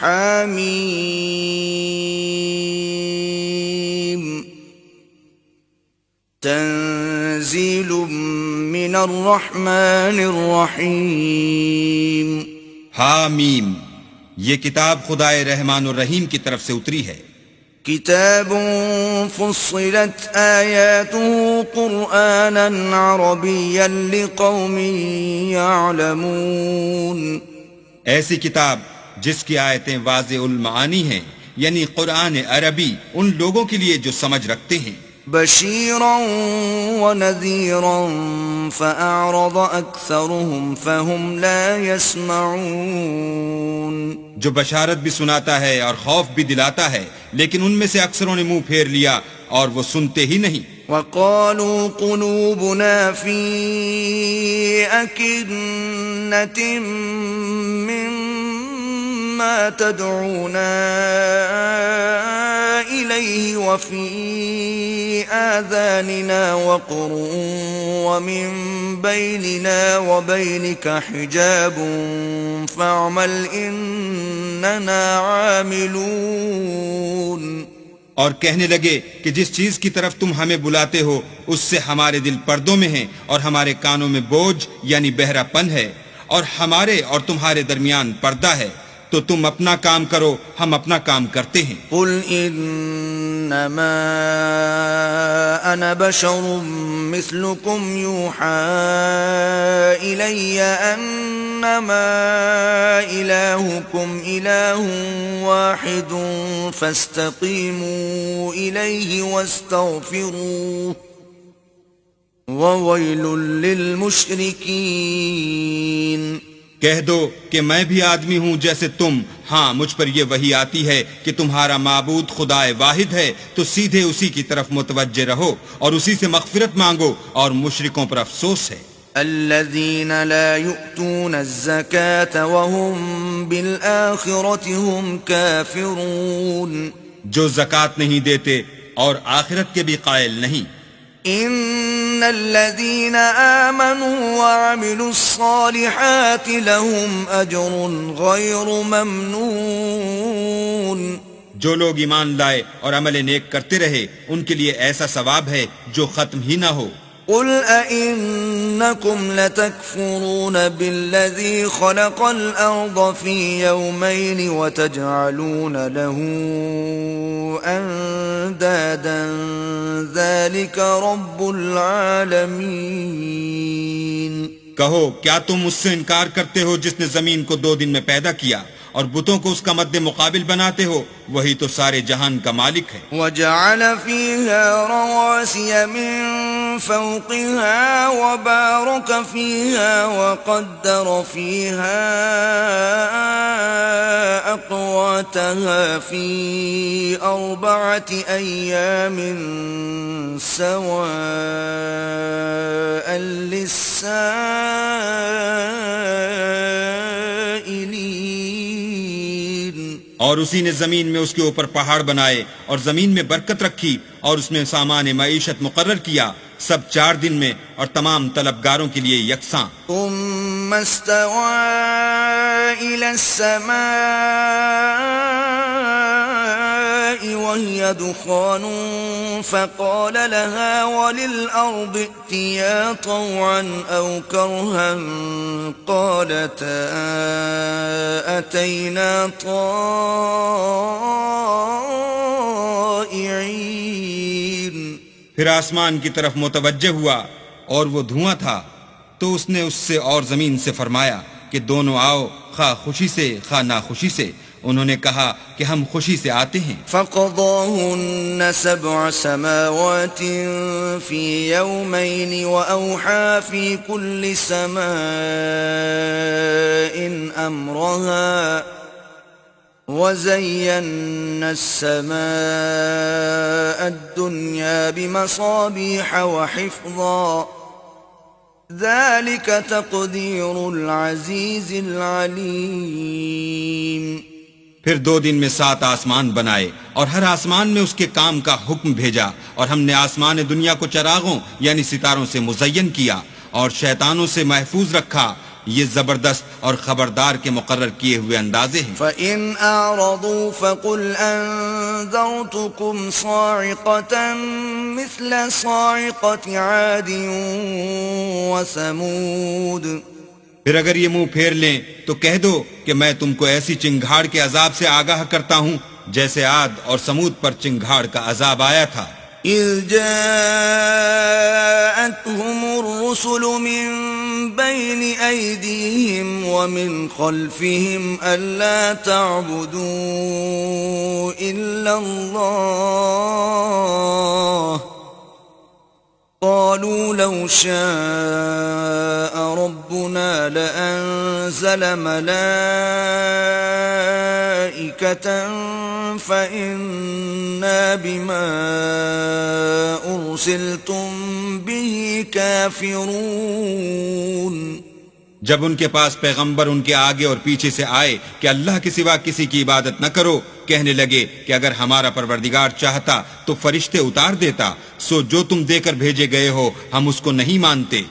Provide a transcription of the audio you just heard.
حامیم تنزیل من الرحمن الرحیم. حامیم، یہ کتاب خدائے رحمان الرحیم کی طرف سے اتری ہے. کتاب فصلت آیاته قرآنا عربیا لقوم یعلمون. ایسی کتاب جس کی آیتیں واضح المعانی ہیں، یعنی قرآن عربی ان لوگوں کے لیے جو سمجھ رکھتے ہیں. بشیرا ونذیرا فأعرض أكثرهم فهم لا يسمعون. جو بشارت بھی سناتا ہے اور خوف بھی دلاتا ہے، لیکن ان میں سے اکثروں نے منہ پھیر لیا اور وہ سنتے ہی نہیں. وقالوا قلوبنا في أكنة مما تدعونا إليه وفي آذاننا وقر ومن بيننا وبينك حجاب فاعمل إننا عاملون. اور کہنے لگے کہ جس چیز کی طرف تم ہمیں بلاتے ہو اس سے ہمارے دل پردوں میں ہیں اور ہمارے کانوں میں بوجھ یعنی بہرا پن ہے، اور ہمارے اور تمہارے درمیان پردہ ہے، تو تم اپنا کام کرو، ہم اپنا کام کرتے ہیں. قل انما انا بشر مثلكم يوحى الي انما الهكم اله واحد فاستقيموا اليه واستغفروه وويل للمشركين. کہہ دو کہ میں بھی آدمی ہوں جیسے تم. ہاں، مجھ پر یہ وحی آتی ہے کہ تمہارا معبود خدائے واحد ہے، تو سیدھے اسی کی طرف متوجہ رہو اور اسی سے مغفرت مانگو، اور مشرکوں پر افسوس ہے. الذين لا يؤتون الزكاة وهم بالآخرة هم كافرون. جو زکوٰۃ نہیں دیتے اور آخرت کے بھی قائل نہیں. ان الذين آمنوا وعملوا الصالحات لهم اجر غير ممنون. جو لوگ ایمان لائے اور عمل نیک کرتے رہے ان کے لیے ایسا ثواب ہے جو ختم ہی نہ ہو. قل أئنكم لتكفرون بالذي خلق الأرض في يومين وتجعلون له أندادا ذلك رب العالمين. کہو کیا تم اس سے انکار کرتے ہو جس نے زمین کو 2 دن میں پیدا کیا اور بتوں کو اس کا مد مقابل بناتے ہو؟ وہی تو سارے جہان کا مالک ہے. وجعل فيها رواسي من فوقها وبارك فيها وقدر فيها أقواتها في 4 أيام سواء للسائلين. اور اسی نے زمین میں اس کے اوپر پہاڑ بنائے اور زمین میں برکت رکھی اور اس میں سامان معیشت مقرر کیا، سب 4 دن میں اور تمام طلبگاروں کے لیے یکساں. ثم استوى إلى السماء وهي دخان فقال لها وللأرض ائتيا طوعا أو كرها قالتا أتينا طائعين. پھر آسمان کی طرف متوجہ ہوا اور وہ دھواں تھا، تو اس نے اس سے اور زمین سے فرمایا کہ دونوں آؤ، خواہ خوشی سے خواہ ناخوشی سے. انہوں نے کہا کہ ہم خوشی سے آتے ہیں. فقضاهن 7 سماوات في يومين وأوحى في كل سماء أمرها وزينا السماء الدنيا بمصابيح وحفظا ذلك تقدير العزيز العليم. پھر 2 دن میں 7 آسمان بنائے اور ہر آسمان میں اس کے کام کا حکم بھیجا، اور ہم نے آسمان دنیا کو چراغوں یعنی ستاروں سے مزین کیا اور شیطانوں سے محفوظ رکھا، یہ زبردست اور خبردار کے مقرر کیے ہوئے اندازے ہیں۔ فَإِنْ أَعْرَضُوا فَقُلْ أَنذَرْتُكُمْ صَاعِقَةً مِثْلَ صَاعِقَةِ عَادٍ وَثَمُودَ۔ پھر اگر یہ منہ پھیر لیں تو کہہ دو کہ میں تم کو ایسی چنگھاڑ کے عذاب سے آگاہ کرتا ہوں جیسے عاد اور سمود پر چنگھاڑ کا عذاب آیا تھا۔ إِذْ جَاءَتْهُمُ الرُّسُلُ مِنْ بَيْنِ أَيْدِيهِمْ وَمِنْ خَلْفِهِمْ أَلَّا تَعْبُدُوا إِلَّا اللَّهَ قَالُوا لَوْ شَاءَ رَبُّنَا لَأَنزَلَ مَلَائِكَةً فَإِنَّا بِمَا أُرْسِلْتُمْ بِهِ كَافِرُونَ۔ جب ان کے پاس پیغمبر ان کے آگے اور پیچھے سے آئے کہ اللہ کے سوا کسی کی عبادت نہ کرو، کہنے لگے کہ اگر ہمارا پروردگار چاہتا تو فرشتے اتار دیتا، سو جو تم دے کر بھیجے گئے ہو ہم اس کو نہیں مانتے۔